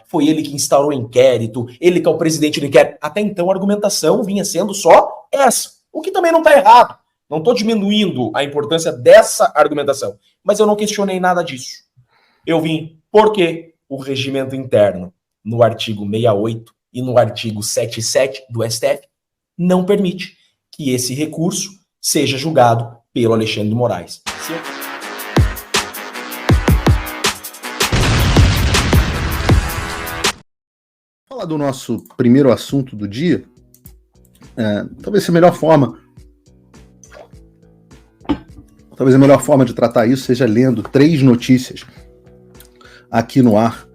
foi ele que instaurou o inquérito, ele que é o presidente do inquérito. Até então a argumentação vinha sendo só essa, o que também não está errado. Não estou diminuindo a importância dessa argumentação, mas eu não questionei nada disso. Eu vim porque o regimento interno, no artigo 68 e no artigo 77 do STF, não permite que esse recurso seja julgado pelo Alexandre de Moraes. Falar do nosso primeiro assunto do dia, talvez a melhor forma de tratar isso seja lendo 3 notícias aqui no ar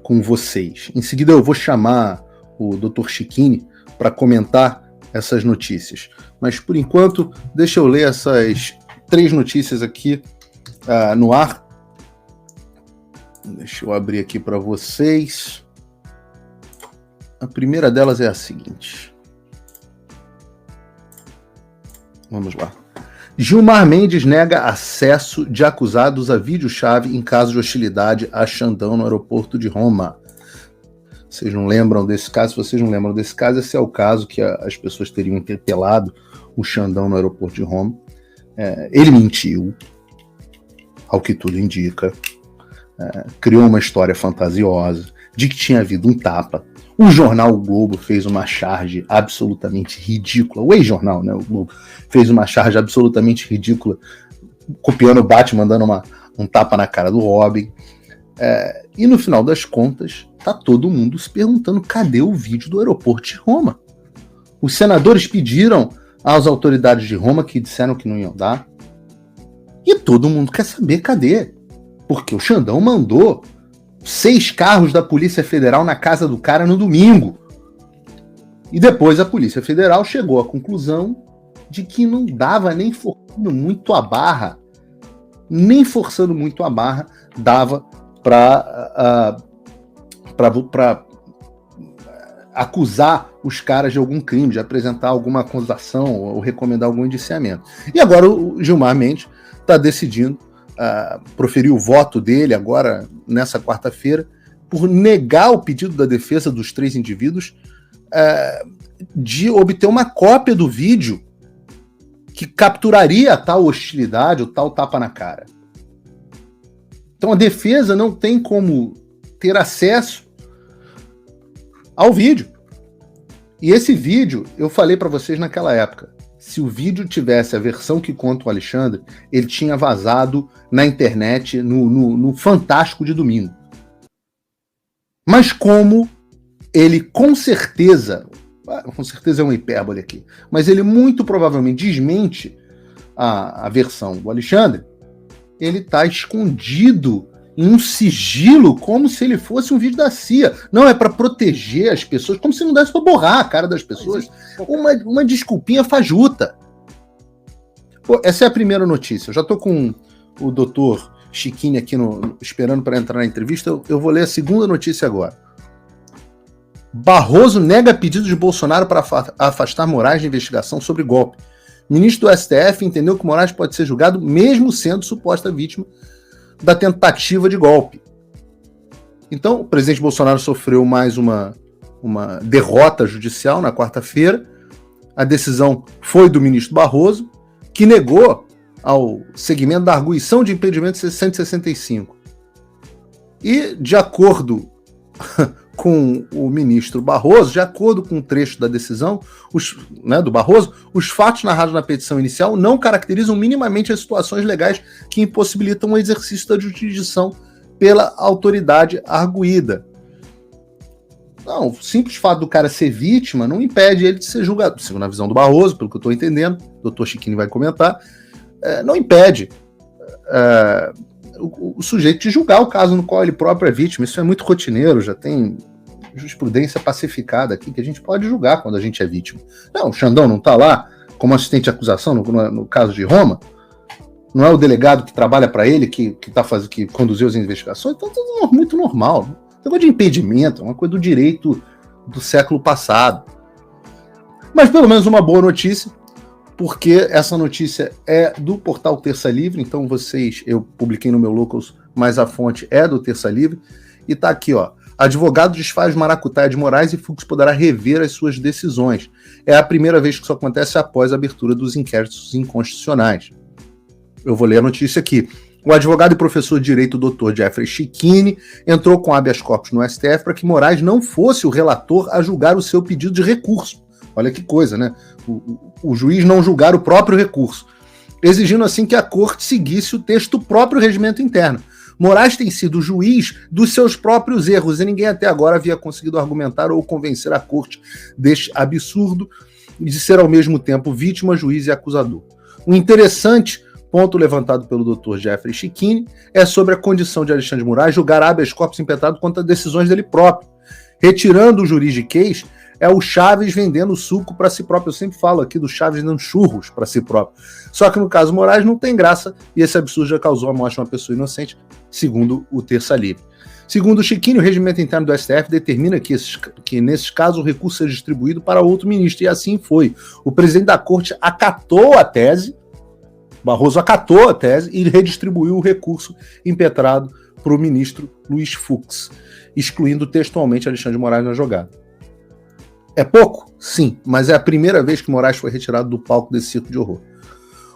com vocês. Em seguida eu vou chamar o Dr. Chiquini para comentar essas notícias. Mas por enquanto, deixa eu ler essas 3 notícias aqui no ar. Deixa eu abrir aqui para vocês. A primeira delas é a seguinte. Vamos lá. Gilmar Mendes nega acesso de acusados a vídeo-chave em caso de hostilidade a Xandão no aeroporto de Roma. Vocês não lembram desse caso? Se vocês não lembram desse caso, esse é o caso que as pessoas teriam interpelado o Xandão no aeroporto de Roma. Ele mentiu, ao que tudo indica. Criou uma história fantasiosa de que tinha havido um tapa. O jornal O Globo fez uma charge absolutamente ridícula. O ex-jornal, né? O Globo fez uma charge absolutamente ridícula, copiando o Batman, dando um tapa na cara do Robin. E no final das contas, tá todo mundo se perguntando cadê o vídeo do aeroporto de Roma. Os senadores pediram às autoridades de Roma, que disseram que não iam dar. E todo mundo quer saber cadê. Porque o Xandão mandou 6 carros da Polícia Federal na casa do cara no domingo. E depois a Polícia Federal chegou à conclusão de que não dava nem forçando muito a barra. Nem forçando muito a barra dava para acusar os caras de algum crime, de apresentar alguma acusação ou recomendar algum indiciamento. E agora o Gilmar Mendes está decidindo proferir o voto dele agora, nessa quarta-feira, por negar o pedido da defesa dos 3 indivíduos de obter uma cópia do vídeo que capturaria a tal hostilidade, o tal tapa na cara. Então a defesa não tem como ter acesso ao vídeo. E esse vídeo, eu falei para vocês naquela época, se o vídeo tivesse a versão que conta o Alexandre, ele tinha vazado na internet no Fantástico de domingo. Mas como ele com certeza é uma hipérbole aqui, mas ele muito provavelmente desmente a versão do Alexandre, ele está escondido em um sigilo como se ele fosse um vídeo da CIA. Não, é para proteger as pessoas, como se não desse para borrar a cara das pessoas. Uma desculpinha fajuta. Pô, essa é a primeira notícia. Eu já estou com o doutor Chiquini aqui esperando para entrar na entrevista. Eu vou ler a segunda notícia agora. Barroso nega pedido de Bolsonaro para afastar Moraes de investigação sobre golpe. Ministro do STF entendeu que Moraes pode ser julgado mesmo sendo suposta vítima da tentativa de golpe. Então, o presidente Bolsonaro sofreu mais uma derrota judicial na quarta-feira. A decisão foi do ministro Barroso, que negou ao segmento da arguição de impedimento 165. E, de acordo com o ministro Barroso, de acordo com o trecho da decisão do Barroso, os fatos narrados na petição inicial não caracterizam minimamente as situações legais que impossibilitam o exercício da jurisdição pela autoridade arguída. Não, o simples fato do cara ser vítima não impede ele de ser julgado. Segundo a visão do Barroso, pelo que eu estou entendendo, o doutor Chiquini vai comentar, não impede o sujeito de julgar o caso no qual ele próprio é vítima. Isso é muito rotineiro, já tem jurisprudência pacificada aqui, que a gente pode julgar quando a gente é vítima. Não, o Xandão não está lá como assistente de acusação no caso de Roma? Não é o delegado que trabalha para ele, que conduziu as investigações? Então, tudo muito normal. Negócio de impedimento, é uma coisa do direito do século passado. Mas pelo menos uma boa notícia, porque essa notícia é do portal Terça Livre, então eu publiquei no meu Locals, mas a fonte é do Terça Livre, e tá aqui, ó. Advogado desfaz maracutaia de Moraes e Fux poderá rever as suas decisões. É a primeira vez que isso acontece após a abertura dos inquéritos inconstitucionais. Eu vou ler a notícia aqui. O advogado e professor de direito Dr. Jeffrey Schichini entrou com habeas corpus no STF para que Moraes não fosse o relator a julgar o seu pedido de recurso. Olha que coisa, né? O juiz não julgar o próprio recurso, exigindo assim que a corte seguisse o texto do próprio regimento interno. Moraes tem sido juiz dos seus próprios erros e ninguém até agora havia conseguido argumentar ou convencer a corte deste absurdo de ser ao mesmo tempo vítima, juiz e acusador. O interessante ponto levantado pelo Dr. Jeffrey Schichini é sobre a condição de Alexandre de Moraes julgar habeas corpus impetrado contra decisões dele próprio. Retirando o juridiquês, é o Chaves vendendo suco para si próprio. Eu sempre falo aqui do Chaves vendendo churros para si próprio. Só que no caso Moraes não tem graça e esse absurdo já causou a morte de uma pessoa inocente, segundo o Terça Livre. Segundo o Schichini, o regimento interno do STF determina que nesses casos, o recurso seja distribuído para outro ministro, e assim foi. O presidente da corte acatou a tese, Barroso acatou a tese e redistribuiu o recurso impetrado para o ministro Luiz Fux, excluindo textualmente Alexandre de Moraes na jogada. É pouco? Sim, mas é a primeira vez que Moraes foi retirado do palco desse circo de horror.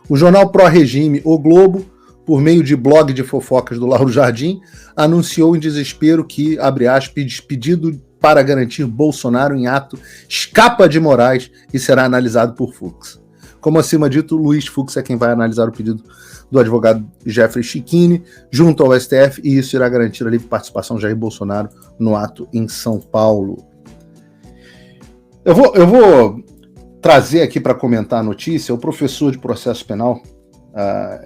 O jornal pró-regime O Globo, por meio de blog de fofocas do Lauro Jardim, anunciou em desespero que, abre aspas, pedido para garantir Bolsonaro em ato escapa de Moraes e será analisado por Fux. Como acima dito, Luiz Fux é quem vai analisar o pedido do advogado Jeffrey Schichini junto ao STF, e isso irá garantir a livre participação de Jair Bolsonaro no ato em São Paulo. Eu vou trazer aqui para comentar a notícia o professor de processo penal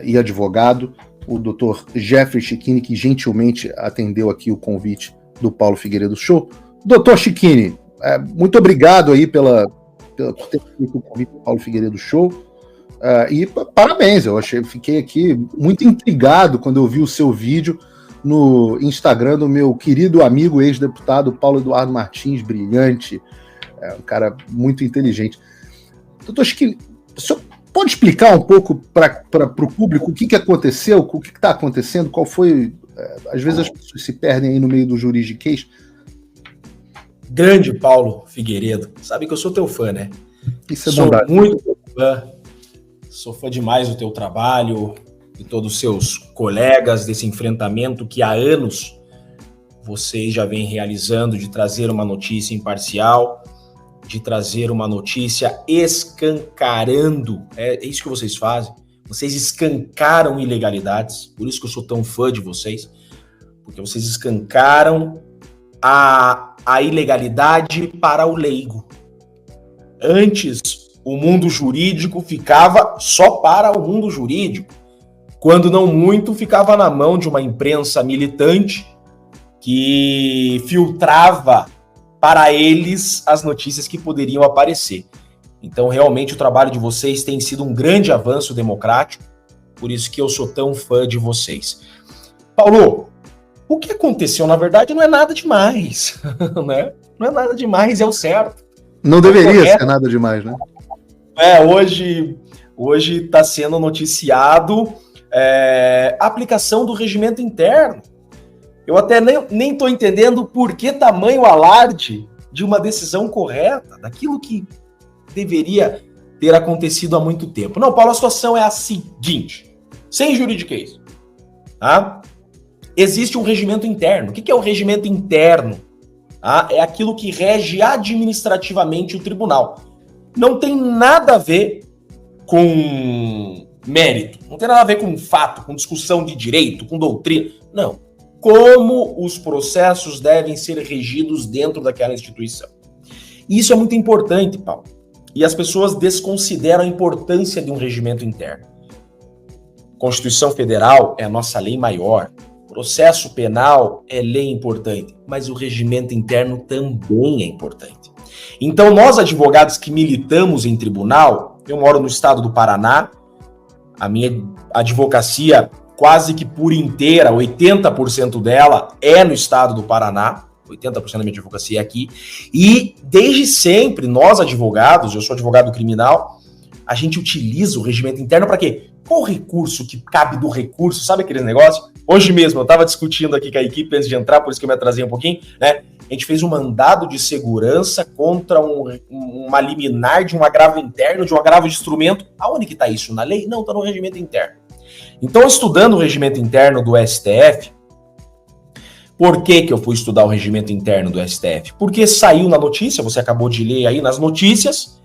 e advogado, o Dr. Jeffrey Schichini, que gentilmente atendeu aqui o convite do Paulo Figueiredo Show. Dr. Schichini, muito obrigado aí por ter feito o convite do Paulo Figueiredo Show. E parabéns, fiquei aqui muito intrigado quando eu vi o seu vídeo no Instagram do meu querido amigo ex-deputado Paulo Eduardo Martins, brilhante, um cara muito inteligente. Doutor Schichini, o senhor pode explicar um pouco para o público o que aconteceu, o que está acontecendo, qual foi... Às vezes as pessoas se perdem aí no meio do juridiquês. Grande Paulo Figueiredo, sabe que eu sou teu fã, né? Isso é sou bondade. Muito teu fã, sou fã demais do teu trabalho e todos os seus colegas desse enfrentamento que há anos vocês já vêm realizando de trazer uma notícia imparcial, de trazer uma notícia escancarando, é isso que vocês fazem, vocês escancaram ilegalidades, por isso que eu sou tão fã de vocês, porque vocês escancaram a ilegalidade para o leigo. Antes, o mundo jurídico ficava só para o mundo jurídico, quando não muito ficava na mão de uma imprensa militante que filtrava para eles as notícias que poderiam aparecer. Então, realmente, o trabalho de vocês tem sido um grande avanço democrático, por isso que eu sou tão fã de vocês. Paulo, o que aconteceu, na verdade, não é nada demais, né? Não é nada demais, é o certo. Não deveria ser nada demais, né? Hoje está sendo noticiado a aplicação do regimento interno. Eu até nem estou entendendo por que tamanho alarde de uma decisão correta, daquilo que deveria ter acontecido há muito tempo. Não, Paulo, a situação é a seguinte, sem juridiquês, tá? Existe um regimento interno. O que é o regimento interno? É aquilo que rege administrativamente o tribunal. Não tem nada a ver com mérito, não tem nada a ver com fato, com discussão de direito, com doutrina. Não. Como os processos devem ser regidos dentro daquela instituição. Isso é muito importante, Paulo. E as pessoas desconsideram a importância de um regimento interno. Constituição Federal é a nossa lei maior. Processo penal é lei importante, mas o regimento interno também é importante. Então, nós advogados que militamos em tribunal, eu moro no estado do Paraná, a minha advocacia quase que por inteira, 80% dela é no estado do Paraná, 80% da minha advocacia é aqui, e desde sempre, nós advogados, eu sou advogado criminal, a gente utiliza o regimento interno para quê? Qual o recurso que cabe do recurso? Sabe aquele negócio? Hoje mesmo, eu estava discutindo aqui com a equipe antes de entrar, por isso que eu me atrasei um pouquinho, né? A gente fez um mandado de segurança contra uma liminar de um agravo interno, de um agravo de instrumento. Aonde que está isso? Na lei? Não, está no regimento interno. Então, estudando o regimento interno do STF, por que eu fui estudar o regimento interno do STF? Porque saiu na notícia, você acabou de ler aí nas notícias,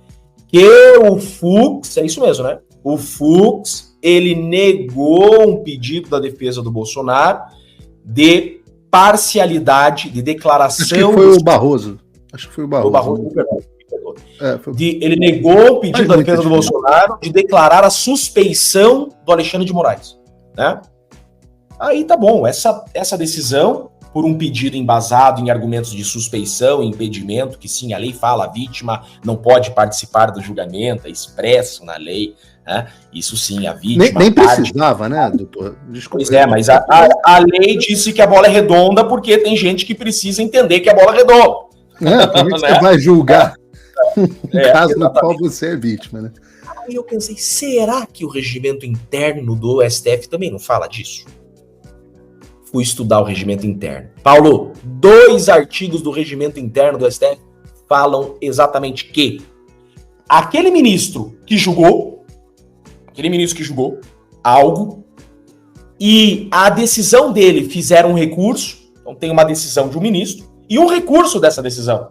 que o Fux, é isso mesmo, né? O Fux, ele negou um pedido da defesa do Bolsonaro de parcialidade, de declaração... Acho que foi o Barroso. Acho que foi o Barroso. Ele negou o pedido da defesa do Bolsonaro de declarar a suspeição do Alexandre de Moraes, né? Aí tá bom, essa decisão, por um pedido embasado em argumentos de suspeição e impedimento, que sim, a lei fala, a vítima não pode participar do julgamento, é expresso na lei, né? Isso sim, a vítima... Nem precisava, né, doutor? Desculpa. Pois é, mas a lei disse que a bola é redonda porque tem gente que precisa entender que a bola é redonda. Como é que você vai julgar um caso exatamente. no qual você é vítima, né? Aí eu pensei, será que o regimento interno do STF também não fala disso? Fui estudar o regimento interno. Paulo, 2 artigos do regimento interno do STF falam exatamente que aquele ministro que julgou algo e a decisão dele fizeram um recurso, então tem uma decisão de um ministro e um recurso dessa decisão.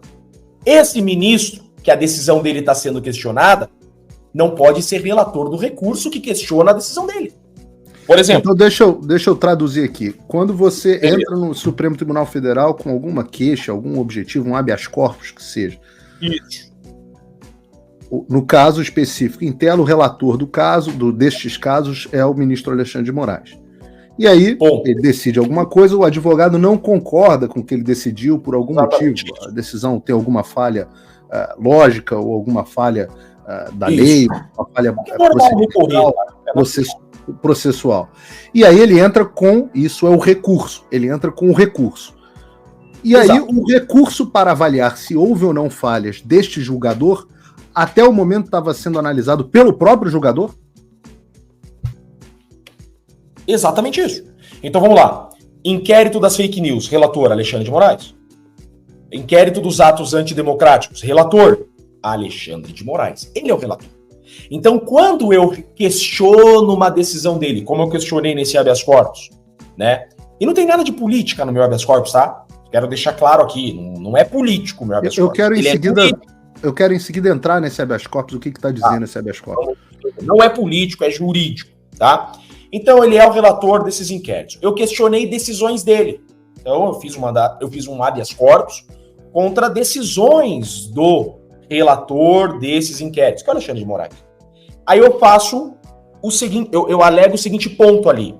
Esse ministro, que a decisão dele está sendo questionada, não pode ser relator do recurso que questiona a decisão dele. Por exemplo... Então deixa eu traduzir aqui. Quando você entra no Supremo Tribunal Federal com alguma queixa, algum objetivo, um habeas corpus que seja. Isso. No caso específico, em tela, o relator destes casos é o ministro Alexandre de Moraes. E aí, ele decide alguma coisa, o advogado não concorda com o que ele decidiu por algum motivo. A decisão tem alguma falha lógica ou alguma falha da lei, uma falha processual. E aí ele entra com, isso é o recurso, ele entra com o recurso. E aí o recurso para avaliar se houve ou não falhas deste julgador, até o momento estava sendo analisado pelo próprio julgador? Exatamente isso. Então vamos lá. Inquérito das fake news, relator Alexandre de Moraes. Inquérito dos atos antidemocráticos, relator Alexandre de Moraes. Ele é o relator. Então, quando eu questiono uma decisão dele, como eu questionei nesse habeas corpus, né? E não tem nada de política no meu habeas corpus, tá? Quero deixar claro aqui, não é político o meu habeas corpus. Eu quero em seguida entrar nesse habeas corpus, o que está dizendo esse habeas corpus. Não é político, é jurídico, tá? Então, ele é o relator desses inquéritos. Eu questionei decisões dele. Então, eu fiz um habeas corpus contra decisões do relator desses inquéritos, que é o Alexandre de Moraes. Aí eu faço o seguinte, eu alego o seguinte ponto ali.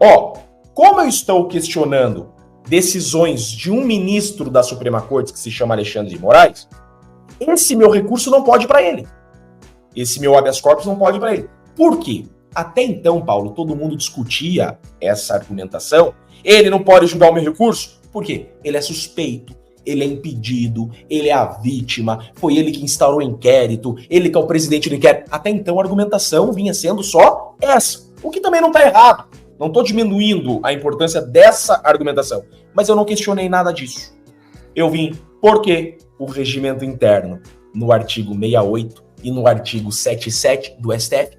Como eu estou questionando decisões de um ministro da Suprema Corte, que se chama Alexandre de Moraes, esse meu recurso não pode para ele. Esse meu habeas corpus não pode para ele. Por quê? Até então, Paulo, todo mundo discutia essa argumentação. Ele não pode julgar o meu recurso? Por quê? Ele é suspeito, ele é impedido, ele é a vítima, foi ele que instaurou o inquérito, ele que é o presidente do inquérito. Até então, a argumentação vinha sendo só essa. O que também não está errado. Não estou diminuindo a importância dessa argumentação. Mas eu não questionei nada disso. Eu vim porque o regimento interno, no artigo 68 e no artigo 77 do STF,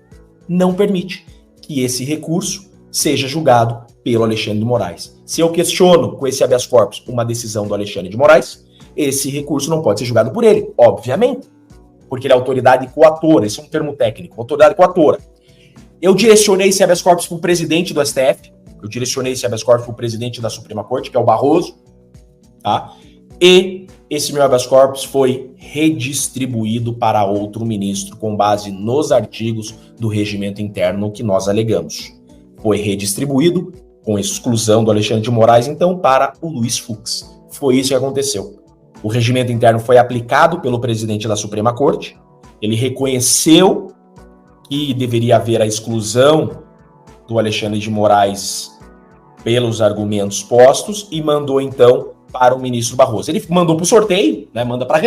não permite que esse recurso seja julgado pelo Alexandre de Moraes. Se eu questiono com esse habeas corpus uma decisão do Alexandre de Moraes, esse recurso não pode ser julgado por ele, obviamente, porque ele é autoridade coatora, esse é um termo técnico, autoridade coatora. Eu direcionei esse habeas corpus para o presidente do STF, eu direcionei esse habeas corpus para o presidente da Suprema Corte, que é o Barroso, tá? E esse meu habeas corpus foi redistribuído para outro ministro com base nos artigos do regimento interno que nós alegamos. Foi redistribuído com exclusão do Alexandre de Moraes, então, para o Luiz Fux. Foi isso que aconteceu. O regimento interno foi aplicado pelo presidente da Suprema Corte, ele reconheceu que deveria haver a exclusão do Alexandre de Moraes pelos argumentos postos e mandou, então, para o ministro Barroso. Ele mandou para o sorteio, né, manda para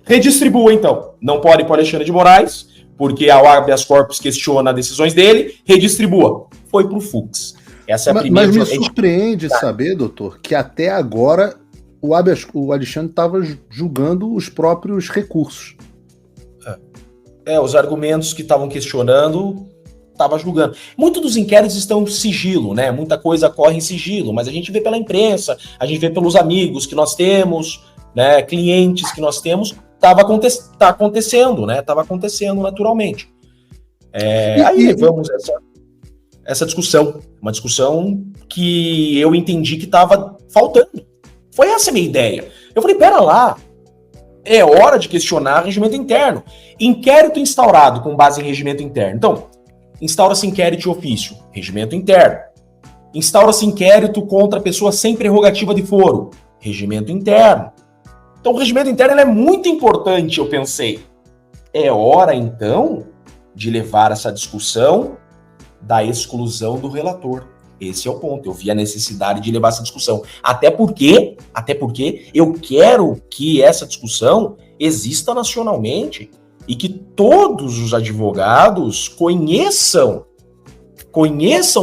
redistribua, então. Não pode para o Alexandre de Moraes, porque a habeas corpus questiona as decisões dele, redistribua. Foi pro Fux. Essa é a primeira. Mas me surpreende saber, doutor, que até agora o Alexandre estava julgando os próprios recursos. Os argumentos que estavam questionando, estava julgando. Muitos dos inquéritos estão em sigilo, né? Muita coisa corre em sigilo, mas a gente vê pela imprensa, a gente vê pelos amigos que nós temos, né? Clientes que nós temos, tá acontecendo, né? Estava acontecendo naturalmente. Aí levamos essa discussão, uma discussão que eu entendi que estava faltando. Foi essa a minha ideia. Eu falei, pera lá, é hora de questionar regimento interno. Inquérito instaurado com base em regimento interno. Então, instaura-se inquérito de ofício, regimento interno. Instaura-se inquérito contra pessoa sem prerrogativa de foro, regimento interno. Então, o regimento interno ele é muito importante, eu pensei. É hora, então, de levar essa discussão da exclusão do relator. Esse é o ponto. Eu vi a necessidade de levar essa discussão. Até porque eu quero que essa discussão exista nacionalmente e que todos os advogados conheçam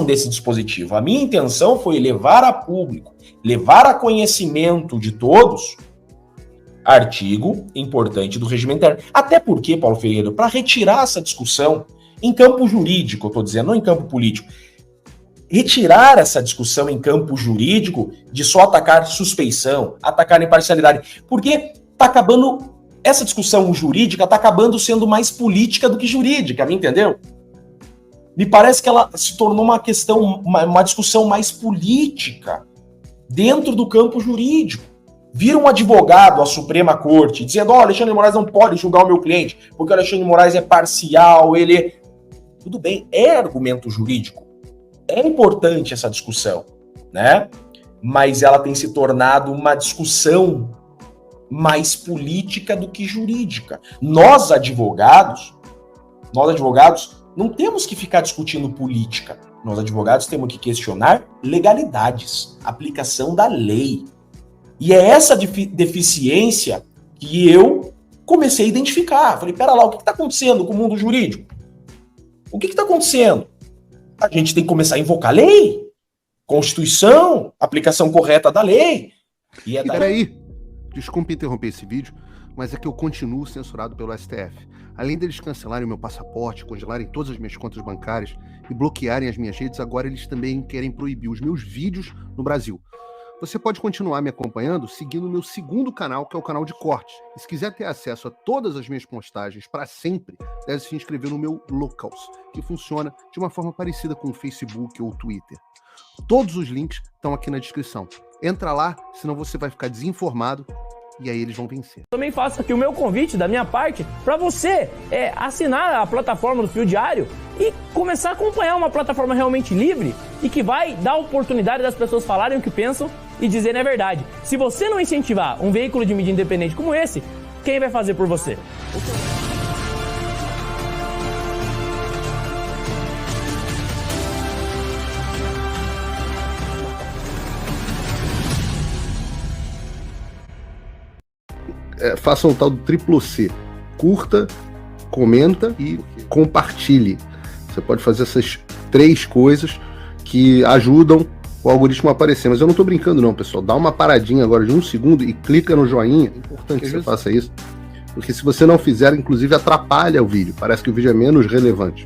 desse dispositivo. A minha intenção foi levar a público, levar a conhecimento de todos artigo importante do regimento interno. Até porque, Paulo Ferreira, para retirar essa discussão em campo jurídico, eu estou dizendo, não em campo político, retirar essa discussão em campo jurídico de só atacar suspeição, atacar imparcialidade, porque tá acabando, essa discussão jurídica tá acabando sendo mais política do que jurídica, me entendeu? Me parece que ela se tornou uma questão, uma discussão mais política dentro do campo jurídico. Vira um advogado à Suprema Corte dizendo, Alexandre de Moraes não pode julgar o meu cliente, porque o Alexandre de Moraes é parcial, ele... Tudo bem, é argumento jurídico. É importante essa discussão, né? Mas ela tem se tornado uma discussão mais política do que jurídica. Nós advogados, não temos que ficar discutindo política. Nós advogados temos que questionar legalidades, aplicação da lei. E é essa deficiência que eu comecei a identificar. Falei, pera lá, o que está acontecendo com o mundo jurídico? O que está acontecendo? A gente tem que começar a invocar lei, Constituição, aplicação correta da lei. E peraí, desculpe interromper esse vídeo, mas é que eu continuo censurado pelo STF. Além deles cancelarem o meu passaporte, congelarem todas as minhas contas bancárias e bloquearem as minhas redes, agora eles também querem proibir os meus vídeos no Brasil. Você pode continuar me acompanhando seguindo o meu segundo canal, que é o canal de cortes. E se quiser ter acesso a todas as minhas postagens para sempre, deve se inscrever no meu Locals, que funciona de uma forma parecida com o Facebook ou o Twitter. Todos os links estão aqui na descrição. Entra lá, senão você vai ficar desinformado e aí eles vão vencer. Também faço aqui o meu convite da minha parte para você assinar a plataforma do Fio Diário e começar a acompanhar uma plataforma realmente livre e que vai dar oportunidade das pessoas falarem o que pensam e dizerem a verdade. Se você não incentivar um veículo de mídia independente como esse, quem vai fazer por você? Faça o tal do triplo C. Curta, comenta e compartilhe. Você pode fazer essas 3 coisas que ajudam o algoritmo a aparecer. Mas eu não tô brincando não, pessoal. Dá uma paradinha agora de 1 segundo e clica no joinha. É importante que você faça isso. Porque se você não fizer, inclusive atrapalha o vídeo. Parece que o vídeo é menos relevante.